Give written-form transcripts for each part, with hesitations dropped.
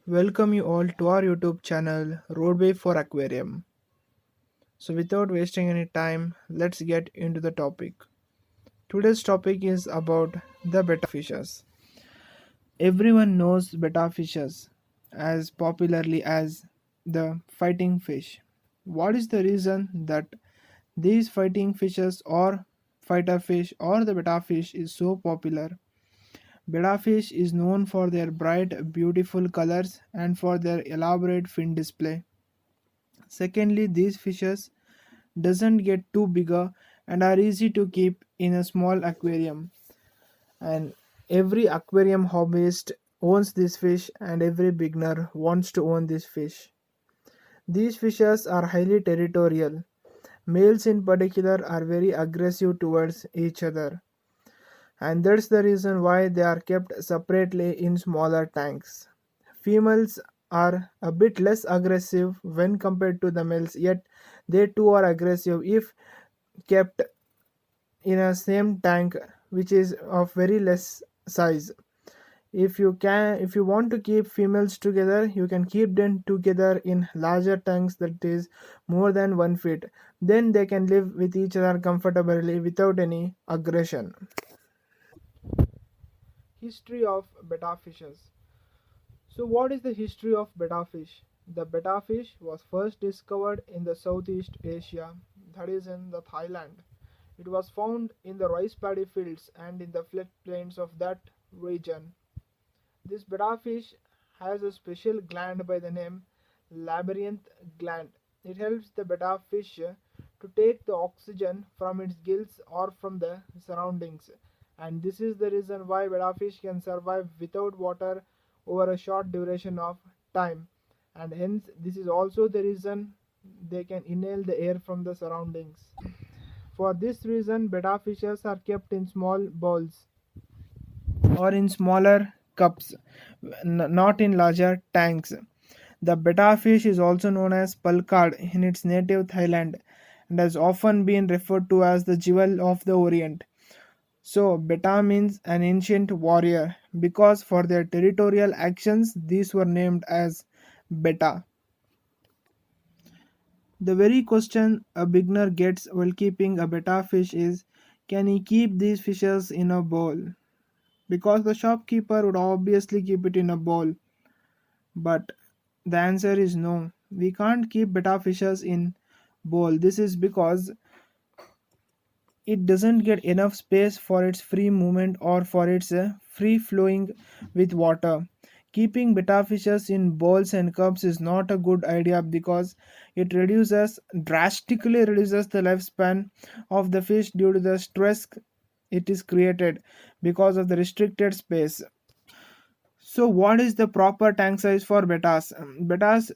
Welcome you all to our YouTube channel Roadway for Aquarium. So without wasting any time, let's get into the topic. Today's topic is about the betta fishes. Everyone knows betta fishes as popularly as the fighting fish. What is the reason that these fighting fishes or fighter fish or the betta fish is so popular? Betta fish is known for their bright, beautiful colors and for their elaborate fin display. Secondly, these fishes doesn't get too bigger and are easy to keep in a small aquarium. And every aquarium hobbyist owns this fish and every beginner wants to own this fish. These fishes are highly territorial. Males in particular are very aggressive towards each other, and that's the reason why they are kept separately in smaller tanks. Females are a bit less aggressive when compared to the males, yet they too are aggressive if kept in a same tank, which is of very less size. If you want to keep females together, you can keep them together in larger tanks that is more than 1 feet. Then they can live with each other comfortably without any aggression. History of betta fishes. So, what is the history of betta fish? The betta fish was first discovered in the Southeast Asia, that is in the Thailand. It was found in the rice paddy fields and in the floodplains of that region. This betta fish has a special gland by the name Labyrinth Gland. It helps the betta fish to take the oxygen from its gills or from the surroundings. And this is the reason why betta fish can survive without water over a short duration of time. And hence, this is also the reason they can inhale the air from the surroundings. For this reason, betta fishes are kept in small bowls or in smaller cups, not in larger tanks. The betta fish is also known as pulkad in its native Thailand and has often been referred to as the jewel of the Orient. So, Betta means an ancient warrior because for their territorial actions these were named as Betta. The very question a beginner gets while keeping a Betta fish is, can he keep these fishes in a bowl? Because the shopkeeper would obviously keep it in a bowl. But the answer is no. We can't keep betta fishes in bowl. This is because it doesn't get enough space for its free movement or for its free flowing with water. Keeping betta fishes in bowls and cups is not a good idea because it drastically reduces the lifespan of the fish due to the stress it is created because of the restricted space. So, what is the proper tank size for bettas? Bettas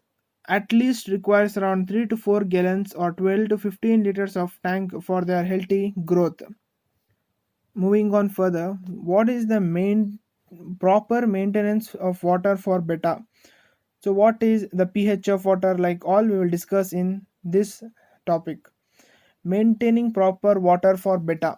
at least requires around 3 to 4 gallons or 12 to 15 liters of tank for their healthy growth. Moving on further, what is the main proper maintenance of water for betta? So, what is the pH of water? Like all we will discuss in this topic. Maintaining proper water for betta.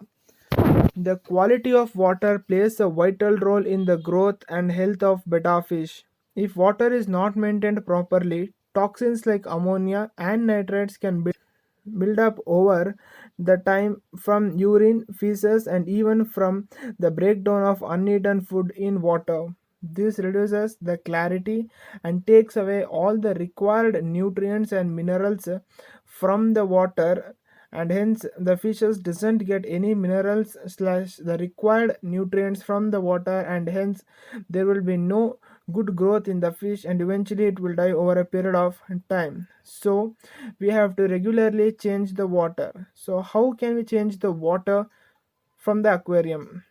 The quality of water plays a vital role in the growth and health of betta fish. If water is not maintained properly, toxins like ammonia and nitrates can build up over the time from urine, feces, and even from the breakdown of uneaten food in water. This reduces the clarity and takes away all the required nutrients and minerals from the water, and hence the fishes doesn't get any minerals slash the required nutrients from the water, and hence there will be no good growth in the fish and eventually it will die over a period of time. So we have to regularly change the water. So how can we change the water from the aquarium?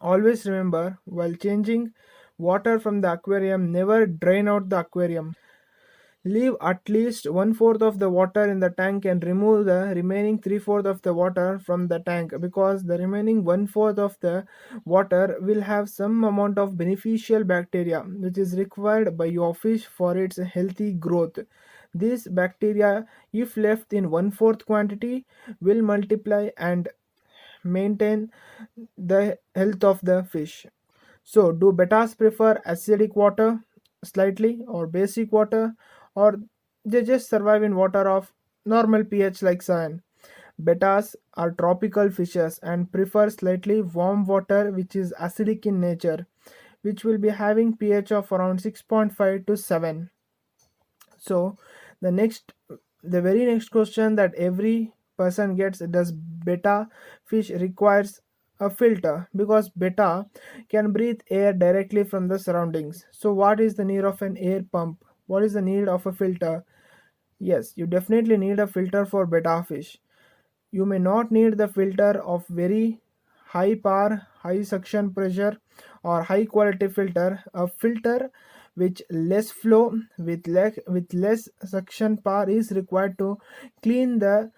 Always remember, while changing water from the aquarium, never drain out the aquarium. Leave at least one fourth of the water in the tank and remove the remaining three fourth of the water from the tank, because the remaining one fourth of the water will have some amount of beneficial bacteria which is required by your fish for its healthy growth. These bacteria, if left in one fourth quantity, will multiply and maintain the health of the fish. So, do bettas prefer acidic water? slightly or basic water, or they just survive in water of normal pH like 7. Bettas are tropical fishes and prefer slightly warm water which is acidic in nature, which will be having pH of around 6.5 to 7. So the next the very next question that every person gets, does betta fish requires a filter? Because betta can breathe air directly from the surroundings. So what is the need of an air pump? What is the need of a filter? Yes, you definitely need a filter for betta fish. You may not need the filter of very high power, high suction pressure, or high quality filter. A filter which less flow with less suction power is required to clean the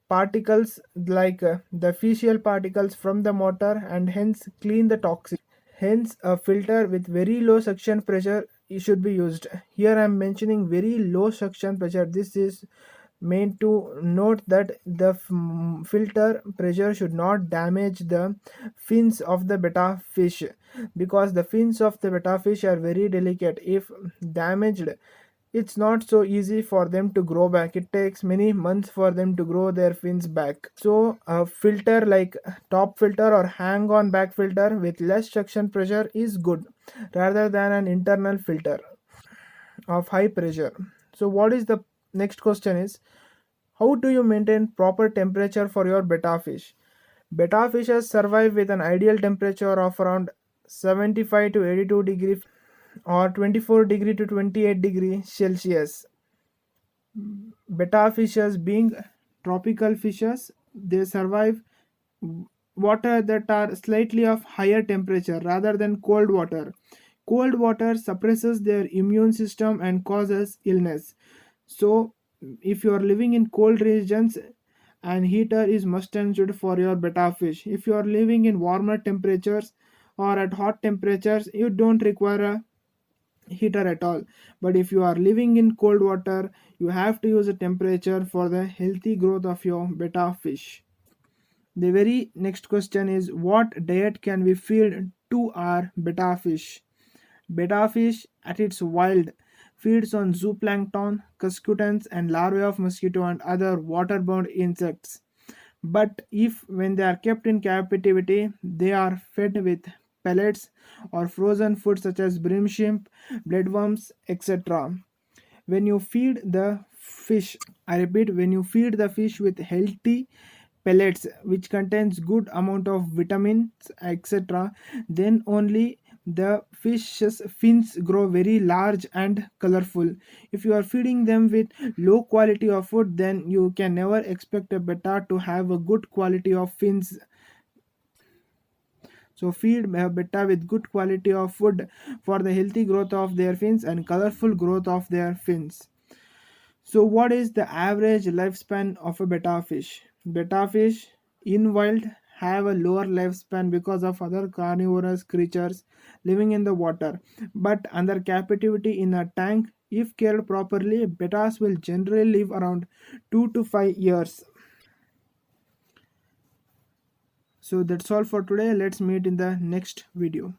particles like the facial particles from the motor, and hence clean the toxin. Hence, a filter with very low suction pressure should be used. Here I am mentioning very low suction pressure. This is meant to note that the filter pressure should not damage the fins of the betta fish, because the fins of the betta fish are very delicate. If damaged, it's not so easy for them to grow back. It takes many months for them to grow their fins back. So a filter like top filter or hang on back filter with less suction pressure is good rather than an internal filter of high pressure. So what is the next question is, how do you maintain proper temperature for your betta fish? Betta fishes survive with an ideal temperature of around 75 to 82 degree or 24 degree to 28 degree Celsius. Betta fishes being tropical fishes, they survive water that are slightly of higher temperature rather than cold water. Cold water suppresses their immune system and causes illness. So if you are living in cold regions, and heater is must and should for your betta fish. If you are living in warmer temperatures or at hot temperatures, you don't require a heater at all. But if you are living in cold water, you have to use a temperature for the healthy growth of your betta fish. The very next question is, what diet can we feed to our betta fish? Betta fish at its wild feeds on zooplankton, cuscutans, and larvae of mosquito and other waterborne insects. But if when they are kept in captivity, they are fed with pellets or frozen food such as bream shrimp, bloodworms, etc. When you feed the fish, I repeat, when you feed the fish with healthy pellets which contains good amount of vitamins, etc., then only the fish's fins grow very large and colorful. If you are feeding them with low quality of food, then you can never expect a betta to have a good quality of fins. So feed a betta with good quality of food for the healthy growth of their fins and colorful growth of their fins. So, what is the average lifespan of a betta fish? Betta fish in wild have a lower lifespan because of other carnivorous creatures living in the water. But under captivity in a tank, if cared properly, bettas will generally live around 2 to 5 years. So that's all for today. Let's meet in the next video.